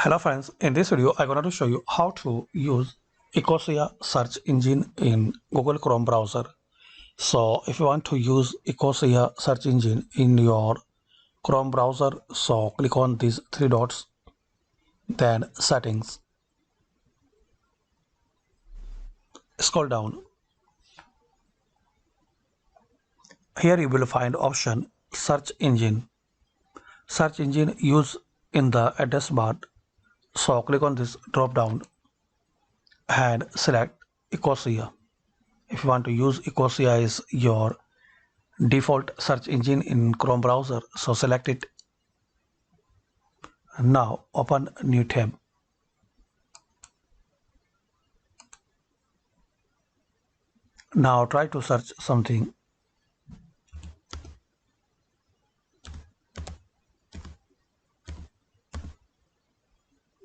Hello friends, in this video I'm going to show you how to use ecosia search engine in Google Chrome browser. So if you want to use ecosia search engine in your Chrome browser, so click on these three dots, then settings, scroll down. Here you will find option search engine. Search engine use in the address bar. So click on this drop down and select ecosia. If you want to use ecosia is your default search engine in Chrome browser, so select it. Now open new tab. Now try to search something.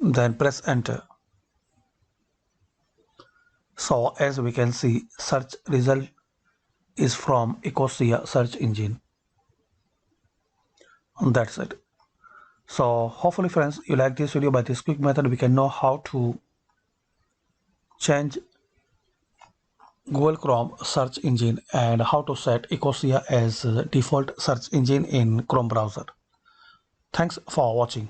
Then press enter. So as we can see, search result is from ecosia search engine. And that's it. So hopefully friends you like this video. By this quick method we can know how to change Google Chrome search engine and how to set ecosia as default search engine in Chrome browser. Thanks for watching.